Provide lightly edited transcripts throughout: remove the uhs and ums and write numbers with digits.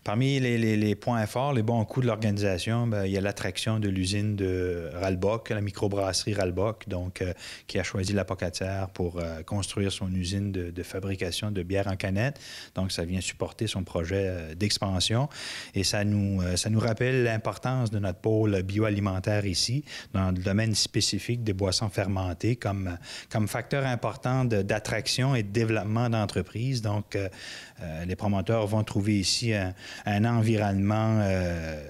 Parmi les points forts, les bons coups de l'organisation, il y a l'attraction de l'usine de Ralbock, la microbrasserie Ralbock, donc qui a choisi la Pocatière pour construire son usine de fabrication de bière en canette. Donc, ça vient supporter son projet d'expansion et ça nous rappelle l'importance de notre pôle bioalimentaire ici, dans le domaine spécifique des boissons fermentées, comme facteur important d'attraction et de développement d'entreprises. Donc, les promoteurs vont trouver ici un environnement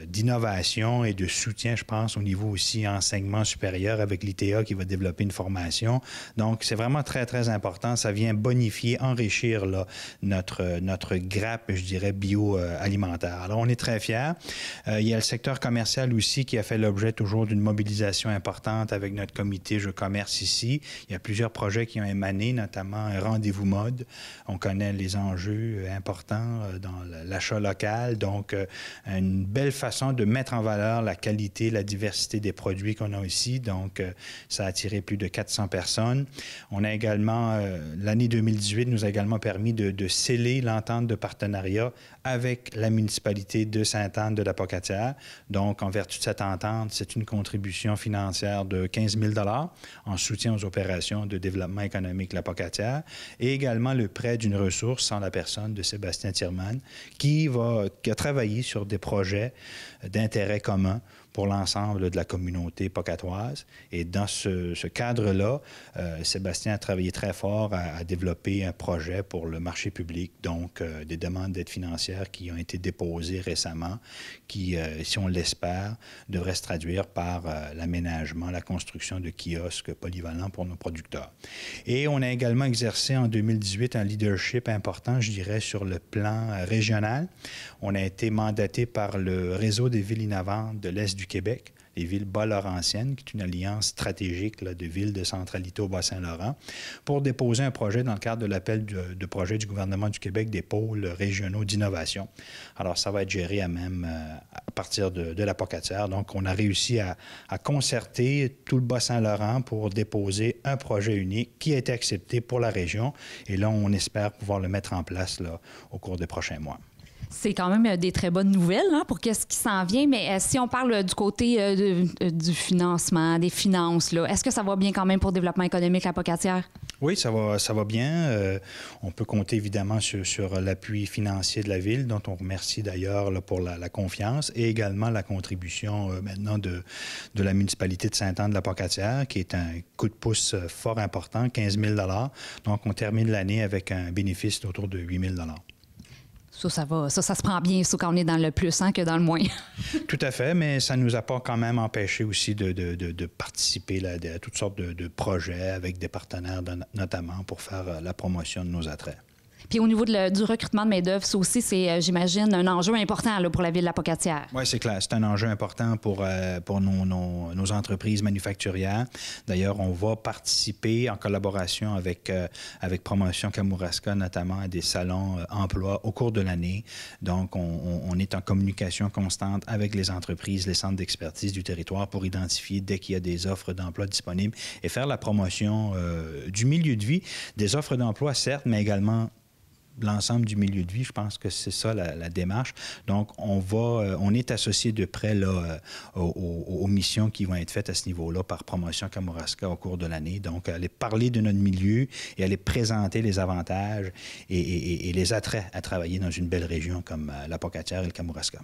d'innovation et de soutien, je pense, au niveau aussi enseignement supérieur avec l'ITA qui va développer une formation. Donc, c'est vraiment très, très important. Ça vient bonifier, enrichir là, notre grappe, je dirais, bioalimentaire. Alors, on est très fiers. Il y a le secteur commercial aussi qui a fait l'objet toujours d'une mobilisation importante avec notre comité Jeux Commerce ici. Il y a plusieurs projets qui ont émané, notamment un rendez-vous mode. On connaît les enjeux importants dans l'achat local. Donc, une belle façon de mettre en valeur la qualité, la diversité des produits qu'on a ici. Donc, ça a attiré plus de 400 personnes. On a également, l'année 2018 nous a également permis de sceller l'entente de partenariat avec la municipalité de Sainte-Anne-de-la-Pocatière. Donc, en vertu de cette entente, c'est une contribution financière de 15 000 en soutien aux opérations de développement économique de la Pocatière et également le prêt d'une ressource en la personne de Sébastien Thierman qui a travaillé sur des projets d'intérêt commun pour l'ensemble de la communauté pocatoise. Et dans ce cadre-là, Sébastien a travaillé très fort à développer un projet pour le marché public, donc des demandes d'aide financière qui ont été déposées récemment, qui, si on l'espère, devraient se traduire par l'aménagement, la construction de kiosques polyvalents pour nos producteurs. Et on a également exercé en 2018 un leadership important, je dirais, sur le plan régional. On a été mandaté par le Réseau des villes innovantes de l'Est du Québec, les villes Bas-Laurentiennes, qui est une alliance stratégique là, de villes de centralité au Bas-Saint-Laurent, pour déposer un projet dans le cadre de l'appel de projet du gouvernement du Québec des pôles régionaux d'innovation. Alors, ça va être géré à partir de la Pocatière. Donc, on a réussi à concerter tout le Bas-Saint-Laurent pour déposer un projet unique qui a été accepté pour la région. Et là, on espère pouvoir le mettre en place là, au cours des prochains mois. C'est quand même des très bonnes nouvelles hein, pour qu'est-ce qui s'en vient. Mais si on parle du côté du financement, des finances, est-ce que ça va bien quand même pour le développement économique à Pocatière? Oui, ça va bien. On peut compter évidemment sur l'appui financier de la Ville, dont on remercie d'ailleurs pour la confiance, et également la contribution maintenant de la municipalité de Sainte-Anne-de-la-Pocatière, qui est un coup de pouce fort important, 15 000 $. Donc, on termine l'année avec un bénéfice d'autour de 8 000 $. Ça se prend bien, ça, quand on est dans le plus hein, que dans le moins. Tout à fait, mais ça ne nous a pas quand même empêché aussi de participer là, à toutes sortes de projets avec des partenaires, notamment pour faire la promotion de nos attraits. Puis au niveau du recrutement de main-d'œuvre, ça aussi, c'est, j'imagine, un enjeu important là, pour la ville de la Pocatière. Oui, c'est clair. C'est un enjeu important pour nos entreprises manufacturières. D'ailleurs, on va participer en collaboration avec Promotion Kamouraska, notamment à des salons emploi au cours de l'année. Donc, on est en communication constante avec les entreprises, les centres d'expertise du territoire pour identifier dès qu'il y a des offres d'emploi disponibles et faire la promotion du milieu de vie, des offres d'emploi, certes, mais également l'ensemble du milieu de vie. Je pense que c'est ça la démarche. Donc, on est associé de près là, aux missions qui vont être faites à ce niveau-là par Promotion Kamouraska au cours de l'année. Donc, aller parler de notre milieu et aller présenter les avantages et les attraits à travailler dans une belle région comme la Pocatière et le Kamouraska.